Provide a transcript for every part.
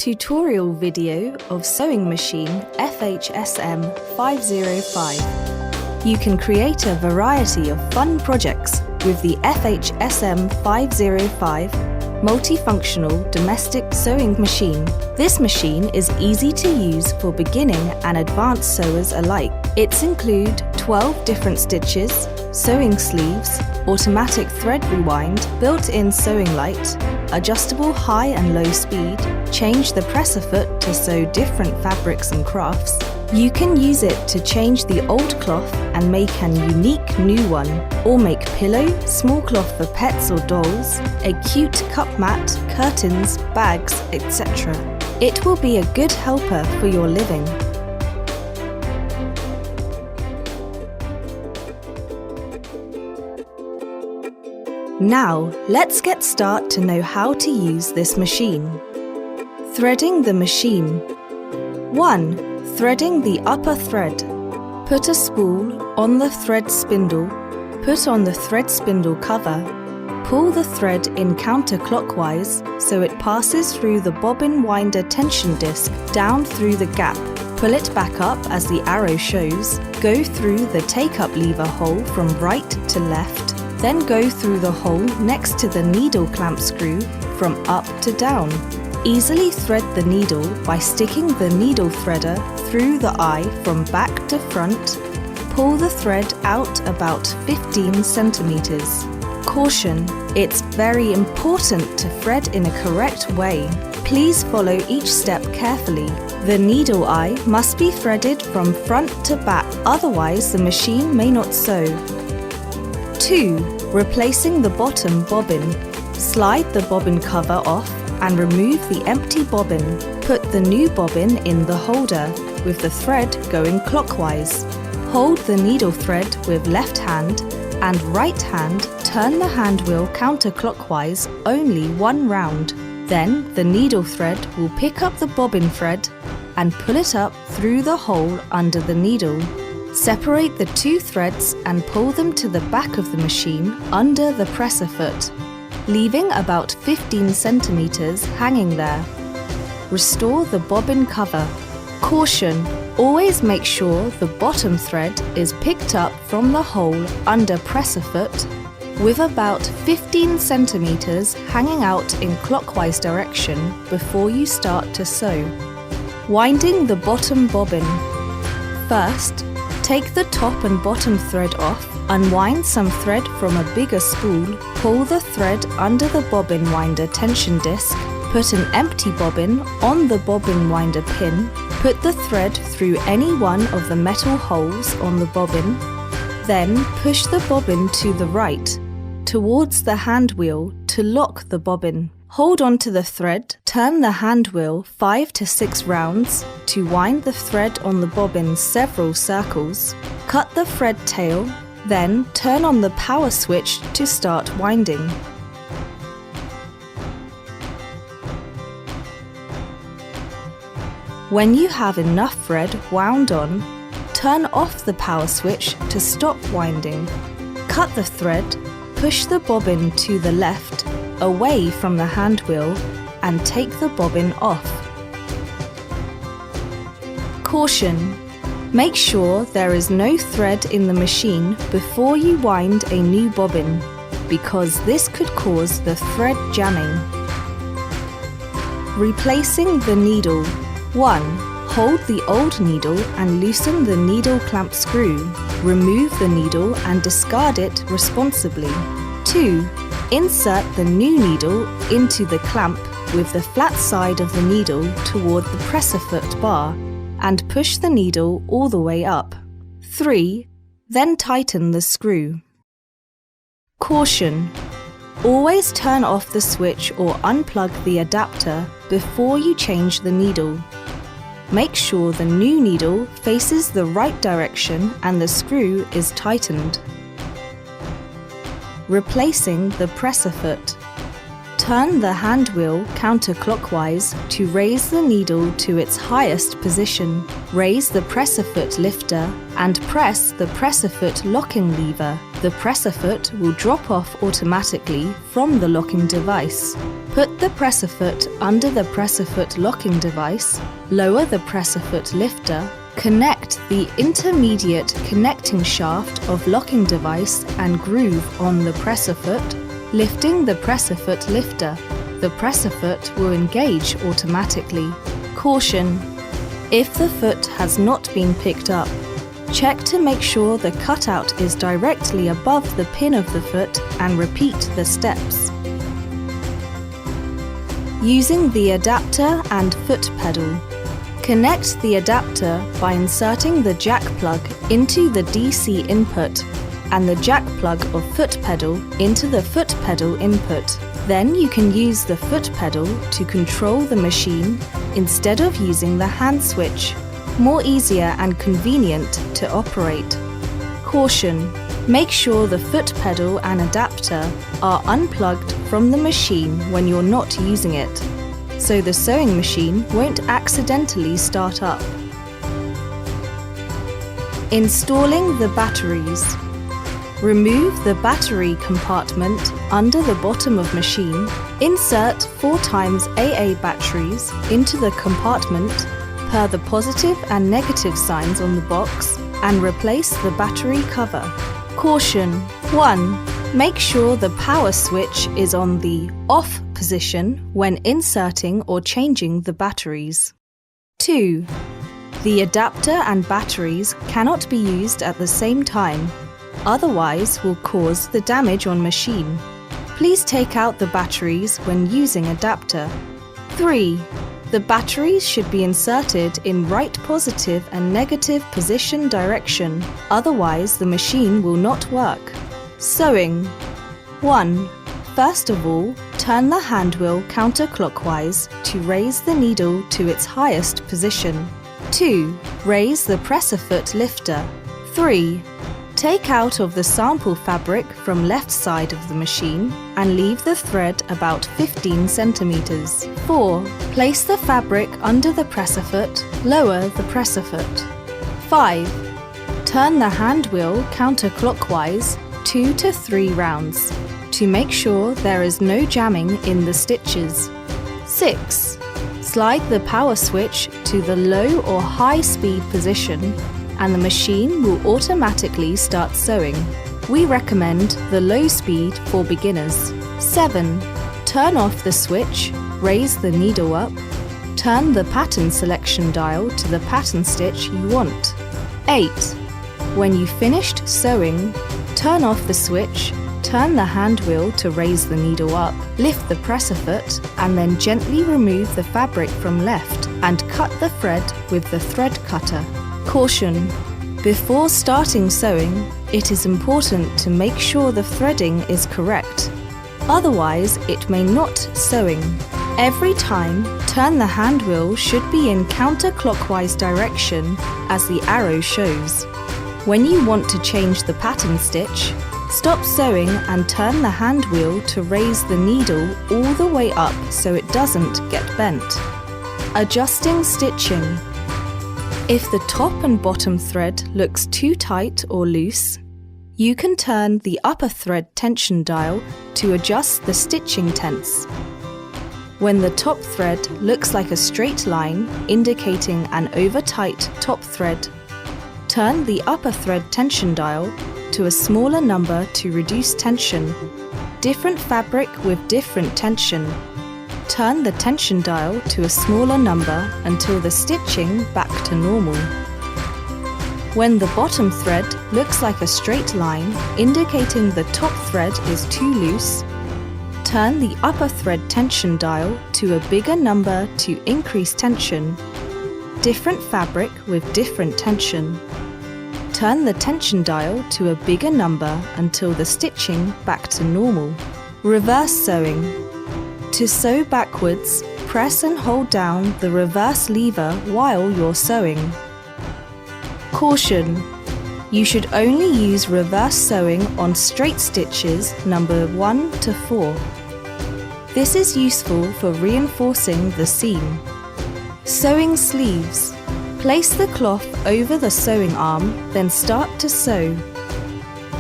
Tutorial video of sewing machine FHSM 505. You can create a variety of fun projects with the FHSM 505 multifunctional domestic sewing machine. This machine is easy to use for beginning and advanced sewers alike. It includes 12 different stitches, sewing sleeves, automatic thread rewind, built-in sewing light, adjustable high and low speed, change the presser foot to sew different fabrics and crafts. You can use it to change the old cloth and make an unique new one, or make pillow, small cloth for pets or dolls, a cute cup mat, curtains, bags, etc. It will be a good helper for your living. Now, let's get started to know how to use this machine. Threading the machine. 1. Threading the upper thread. Put a spool on the thread spindle. Put on the thread spindle cover. Pull the thread in counterclockwise so it passes through the bobbin winder tension disc down through the gap. Pull it back up as the arrow shows. Go through the take-up lever hole from right to left. Then go through the hole next to the needle clamp screw from up to down. Easily thread the needle by sticking the needle threader through the eye from back to front. Pull the thread out about 15 centimeters. Caution: it's very important to thread in a correct way. Please follow each step carefully. The needle eye must be threaded from front to back, otherwise the machine may not sew. 2. Replacing the bottom bobbin. Slide the bobbin cover off and remove the empty bobbin. Put the new bobbin in the holder with the thread going clockwise. Hold the needle thread with left hand and right hand. Turn the hand wheel counterclockwise only one round. Then the needle thread will pick up the bobbin thread and pull it up through the hole under the needle. Separate the two threads and pull them to the back of the machine under the presser foot, leaving about 15 centimeters hanging there. Restore the bobbin cover. Caution: always make sure the bottom thread is picked up from the hole under presser foot with about 15 centimeters hanging out in clockwise direction before you start to sew. Winding the bottom bobbin. First, take the top and bottom thread off, unwind some thread from a bigger spool, pull the thread under the bobbin winder tension disc, put an empty bobbin on the bobbin winder pin, put the thread through any one of the metal holes on the bobbin, then push the bobbin to the right, towards the hand wheel to lock the bobbin. Hold on to the thread, turn the hand wheel 5 to 6 rounds to wind the thread on the bobbin several circles. Cut the thread tail, then turn on the power switch to start winding. When you have enough thread wound on, turn off the power switch to stop winding. Cut the thread, push the bobbin to the left, away from the hand wheel, and take the bobbin off. Caution: make sure there is no thread in the machine before you wind a new bobbin, because this could cause the thread jamming. Replacing the needle. 1. Hold the old needle and loosen the needle clamp screw. Remove the needle and discard it responsibly. 2. Insert the new needle into the clamp with the flat side of the needle toward the presser foot bar and push the needle all the way up. 3. Then tighten the screw. Caution: always turn off the switch or unplug the adapter before you change the needle. Make sure the new needle faces the right direction and the screw is tightened. Replacing the presser foot. Turn the hand wheel counterclockwise to raise the needle to its highest position. Raise the presser foot lifter and press the presser foot locking lever. The presser foot will drop off automatically from the locking device. Put the presser foot under the presser foot locking device. Lower the presser foot lifter. Connect the intermediate connecting shaft of locking device and groove on the presser foot. Lifting the presser foot lifter, the presser foot will engage automatically. Caution: if the foot has not been picked up, check to make sure the cutout is directly above the pin of the foot and repeat the steps. Using the adapter and foot pedal. Connect the adapter by inserting the jack plug into the DC input and the jack plug of foot pedal into the foot pedal input. Then you can use the foot pedal to control the machine instead of using the hand switch. More easier and convenient to operate. Caution: make sure the foot pedal and adapter are unplugged from the machine when you're not using it, so the sewing machine won't accidentally start up. Installing the batteries. Remove the battery compartment under the bottom of machine. Insert 4x AA batteries into the compartment per the positive and negative signs on the box and replace the battery cover. Caution: 1. Make sure the power switch is on the off position when inserting or changing the batteries. 2. The adapter and batteries cannot be used at the same time, otherwise will cause the damage on machine. Please take out the batteries when using adapter. 3. The batteries should be inserted in right positive and negative position direction, otherwise the machine will not work. Sewing. 1. First of all, turn the hand wheel counterclockwise to raise the needle to its highest position. 2. Raise the presser foot lifter. 3. Take out of the sample fabric from left side of the machine and leave the thread about 15 centimeters. 4. Place the fabric under the presser foot, lower the presser foot. 5. Turn the hand wheel counterclockwise 2 to 3 rounds to make sure there is no jamming in the stitches. 6. Slide the power switch to the low or high speed position and the machine will automatically start sewing. We recommend the low speed for beginners. 7. Turn off the switch, raise the needle up, turn the pattern selection dial to the pattern stitch you want. 8. When you've finished sewing, turn off the switch, turn the hand wheel to raise the needle up, lift the presser foot and then gently remove the fabric from left and cut the thread with the thread cutter. Caution: before starting sewing, it is important to make sure the threading is correct. Otherwise, it may not sewing. Every time, turn the hand wheel should be in counterclockwise direction as the arrow shows. When you want to change the pattern stitch, stop sewing and turn the hand wheel to raise the needle all the way up so it doesn't get bent. Adjusting stitching. If the top and bottom thread looks too tight or loose, you can turn the upper thread tension dial to adjust the stitching tense. When the top thread looks like a straight line indicating an over-tight top thread, turn the upper thread tension dial to a smaller number to reduce tension. Different fabric with different tension. Turn the tension dial to a smaller number until the stitching back to normal. When the bottom thread looks like a straight line indicating the top thread is too loose, turn the upper thread tension dial to a bigger number to increase tension. Different fabric with different tension. Turn the tension dial to a bigger number until the stitching back to normal. Reverse sewing. To sew backwards, press and hold down the reverse lever while you're sewing. Caution: you should only use reverse sewing on straight stitches number 1 to 4. This is useful for reinforcing the seam. Sewing sleeves. Place the cloth over the sewing arm, then start to sew.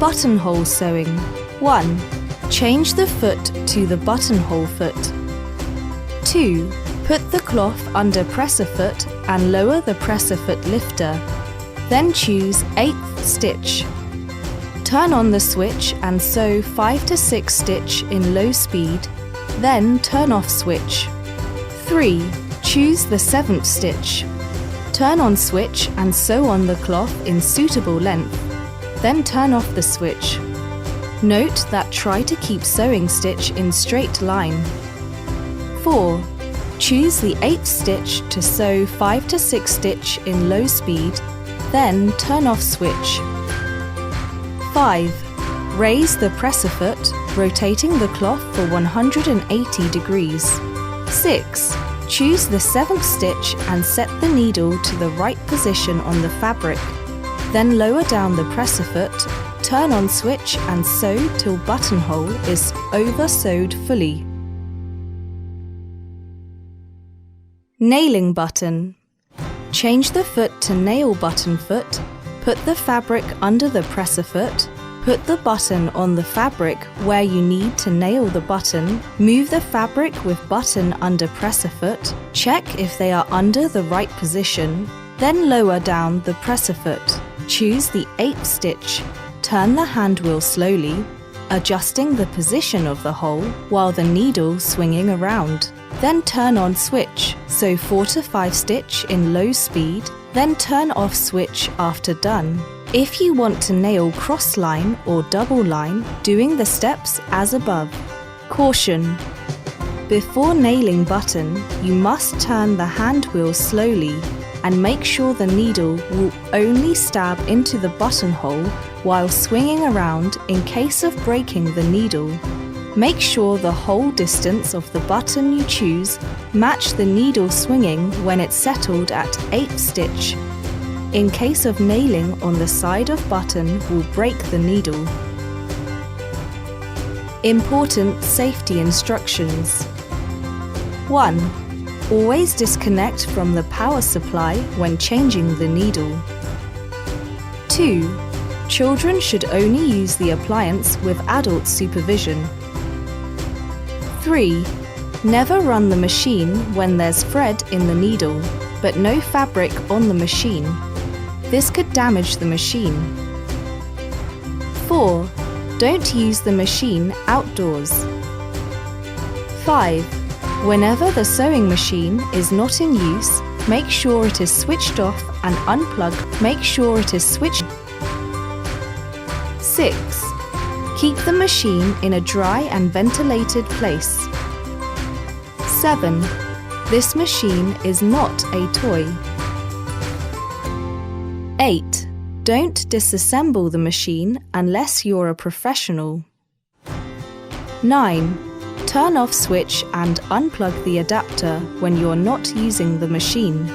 Buttonhole sewing. 1. Change the foot to the buttonhole foot. 2. Put the cloth under presser foot and lower the presser foot lifter. Then choose 8th stitch. Turn on the switch and sew 5 to 6 stitch in low speed, then turn off switch. 3. Choose the 7th stitch. Turn on switch and sew on the cloth in suitable length, then turn off the switch. Note that try to keep sewing stitch in straight line. 4. Choose the 8th stitch to sew 5 to 6 stitch in low speed, then turn off switch. 5. Raise the presser foot, rotating the cloth for 180 degrees. 6. Choose the 7th stitch and set the needle to the right position on the fabric. Then lower down the presser foot, turn on switch and sew till buttonhole is over-sewed fully. Nailing button. Change the foot to nail button foot, put the fabric under the presser foot, put the button on the fabric where you need to nail the button, move the fabric with button under presser foot, check if they are under the right position, then lower down the presser foot. Choose the 8th stitch, turn the hand wheel slowly, adjusting the position of the hole while the needle swinging around. Then turn on switch, sew 4 to 5 stitch in low speed, then turn off switch after done. If you want to nail cross line or double line, doing the steps as above. Caution! Before nailing button, you must turn the hand wheel slowly and make sure the needle will only stab into the buttonhole while swinging around in case of breaking the needle. Make sure the hole distance of the button you choose match the needle swinging when it's settled at 8th stitch. In case of nailing on the side of button will break the needle. Important safety instructions. 1. Always disconnect from the power supply when changing the needle. 2. Children should only use the appliance with adult supervision. 3. Never run the machine when there's thread in the needle, but no fabric on the machine. This could damage the machine. 4. Don't use the machine outdoors. 5. Whenever the sewing machine is not in use, make sure it is switched off and unplugged. Make sure it is switched. 6. Keep the machine in a dry and ventilated place. 7. This machine is not a toy. 8. Don't disassemble the machine unless you're a professional. 9. Turn off switch and unplug the adapter when you're not using the machine.